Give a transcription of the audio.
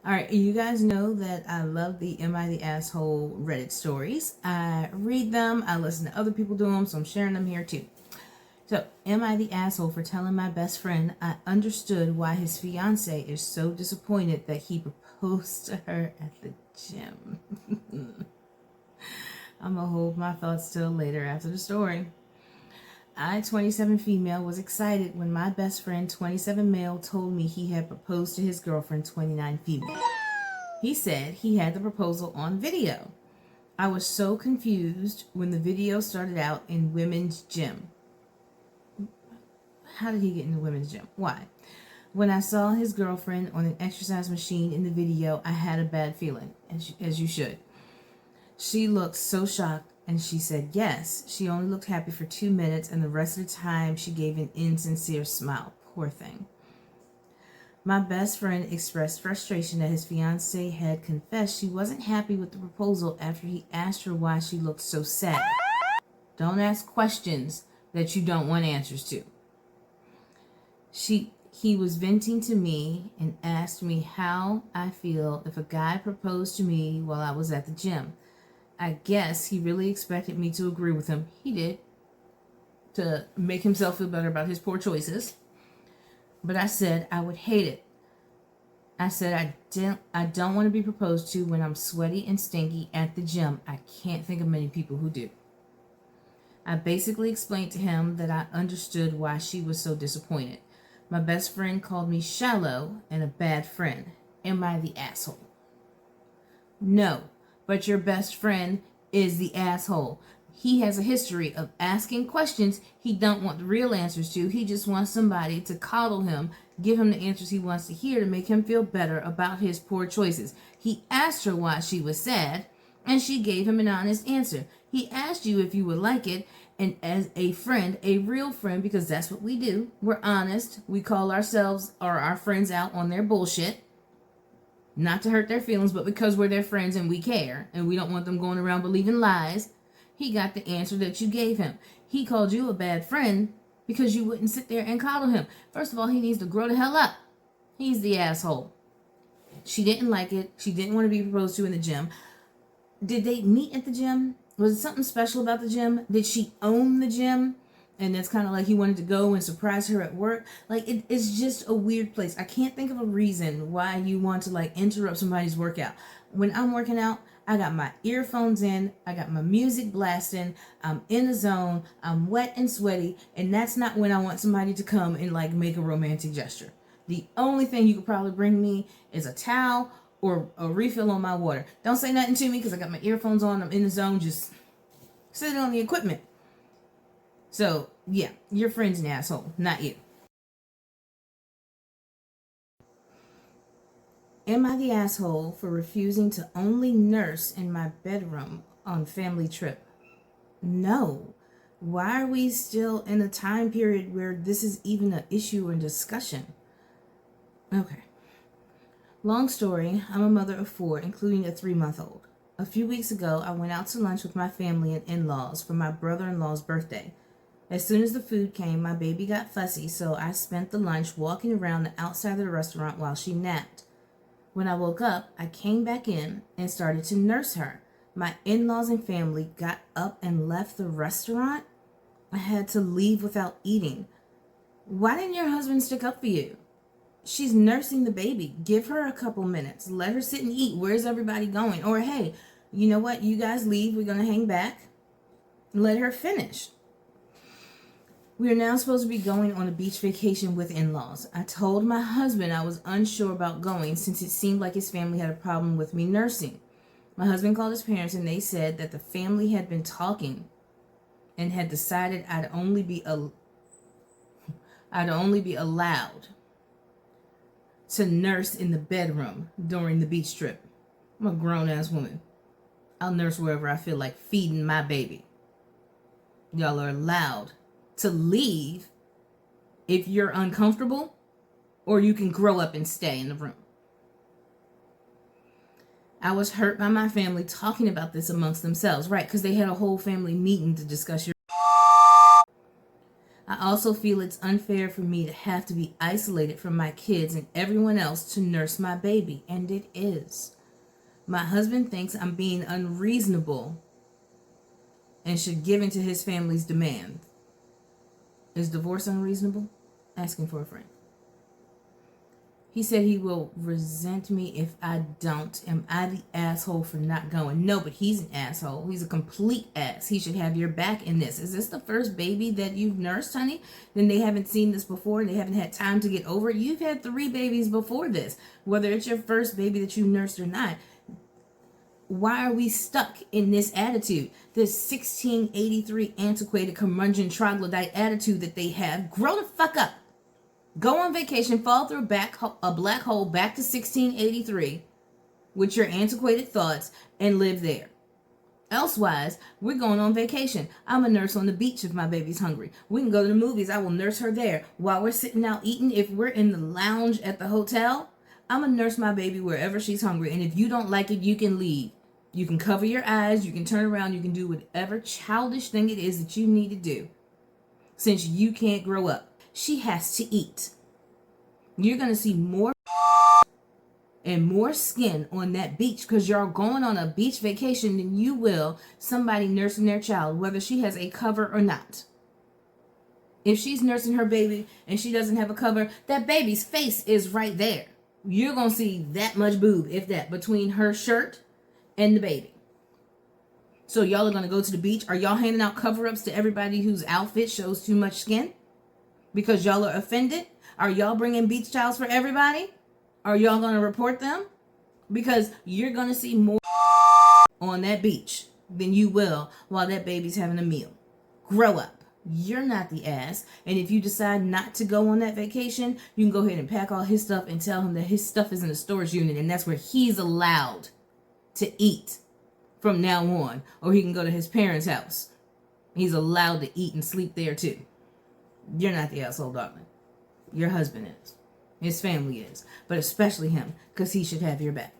All right, you guys know that I love the Am I the Asshole Reddit stories. I read them, I listen to other people do them, so I'm sharing them here too. So, am I the asshole for telling my best friend I understood why his fiance is so disappointed that he proposed to her at the gym? I'm gonna hold my thoughts till later after the story. I, 27 female, was excited when my best friend, 27 male, told me he had proposed to his girlfriend, 29 female. He said he had the proposal on video. I was so confused when the video started out in women's gym. How did he get in the women's gym? Why? When I saw his girlfriend on an exercise machine in the video, I had a bad feeling, as you should. She looked so shocked and she said yes. She only looked happy for 2 minutes, and the rest of the time she gave an insincere smile. Poor thing. My best friend expressed frustration that his fiance had confessed she wasn't happy with the proposal after he asked her why she looked so sad. Don't ask questions that you don't want answers to. He was venting to me and asked me how I feel if a guy proposed to me while I was at the gym. I guess he really expected me to agree with him. He did, to make himself feel better about his poor choices. But I said I would hate it. I said I don't want to be proposed to when I'm sweaty and stinky at the gym. I can't think of many people who do. I basically explained to him that I understood why she was so disappointed. My best friend called me shallow and a bad friend. Am I the asshole? No, but your best friend is the asshole. He has a history of asking questions he don't want the real answers to. He just wants somebody to coddle him, give him the answers he wants to hear to make him feel better about his poor choices. He asked her why she was sad, and she gave him an honest answer. He asked you if you would like it, and as a friend, a real friend, because that's what we do, we're honest. We call ourselves or our friends out on their bullshit. Not to hurt their feelings, but because we're their friends and we care, and we don't want them going around believing lies. He got the answer that you gave him. He called you a bad friend because you wouldn't sit there and coddle him. First of all, he needs to grow the hell up. He's the asshole. She didn't like it. She didn't want to be proposed to in the gym. Did they meet at the gym? Was it something special about the gym? Did she own the gym? And that's kind of like he wanted to go and surprise her at work. Like, it's just a weird place. I can't think of a reason why you want to, like, interrupt somebody's workout. When I'm working out, I got my earphones in. I got my music blasting. I'm in the zone. I'm wet and sweaty. And that's not when I want somebody to come and, like, make a romantic gesture. The only thing you could probably bring me is a towel or a refill on my water. Don't say nothing to me because I got my earphones on. I'm in the zone. Just sitting on the equipment. So, yeah, your friend's an asshole, not you. Am I the asshole for refusing to only nurse in my bedroom on family trip? No. Why are we still in a time period where this is even an issue or discussion? Okay. Long story, I'm a mother of 4, including a 3-month-old. A few weeks ago, I went out to lunch with my family and in-laws for my brother-in-law's birthday. As soon as the food came, my baby got fussy, so I spent the lunch walking around the outside of the restaurant while she napped. When I woke up, I came back in and started to nurse her. My in-laws and family got up and left the restaurant. I had to leave without eating. Why didn't your husband stick up for you? She's nursing the baby. Give her a couple minutes. Let her sit and eat. Where's everybody going? Or, hey, you know what? You guys leave. We're going to hang back. Let her finish. We are now supposed to be going on a beach vacation with in-laws. I told my husband I was unsure about going since it seemed like his family had a problem with me nursing. My husband called his parents and they said that the family had been talking and had decided I'd only be allowed to nurse in the bedroom during the beach trip. I'm a grown-ass woman. I'll nurse wherever I feel like feeding my baby. Y'all are allowed to leave if you're uncomfortable, or you can grow up and stay in the room. I was hurt by my family talking about this amongst themselves, right? Because they had a whole family meeting to discuss your... I also feel it's unfair for me to have to be isolated from my kids and everyone else to nurse my baby, and it is. My husband thinks I'm being unreasonable and should give in to his family's demand. Is divorce unreasonable? Asking for a friend. He said he will resent me if I don't. Am I the asshole for not going? No, but he's an asshole. He's a complete ass. He should have your back in this. Is this the first baby that you've nursed, honey? Then they haven't seen this before and they haven't had time to get over it. You've had 3 babies before this. Whether it's your first baby that you nursed or not. Why are we stuck in this attitude? This 1683 antiquated curmudgeon troglodyte attitude that they have. Grow the fuck up. Go on vacation, fall through a black hole back to 1683 with your antiquated thoughts and live there. Elsewise, we're going on vacation. I'm a nurse on the beach if my baby's hungry. We can go to the movies. I will nurse her there. While we're sitting out eating, if we're in the lounge at the hotel, I'm going to nurse my baby wherever she's hungry. And if you don't like it, you can leave. You can cover your eyes. You can turn around. You can do whatever childish thing it is that you need to do since you can't grow up. She has to eat. You're going to see more and more skin on that beach because you're going on a beach vacation than you will somebody nursing their child, whether she has a cover or not. If she's nursing her baby and she doesn't have a cover, that baby's face is right there. You're going to see that much boob, if that, between her shirt and the baby. So y'all are going to go to the beach. Are y'all handing out cover-ups to everybody whose outfit shows too much skin? Because y'all are offended? Are y'all bringing beach towels for everybody? Are y'all going to report them? Because you're going to see more on that beach than you will while that baby's having a meal. Grow up. You're not the ass. And if you decide not to go on that vacation, you can go ahead and pack all his stuff and tell him that his stuff is in the storage unit and that's where he's allowed to eat from now on. Or he can go to his parents' house. He's allowed to eat and sleep there too. You're not the asshole, darling. Your husband is. His family is. But especially him, because he should have your back.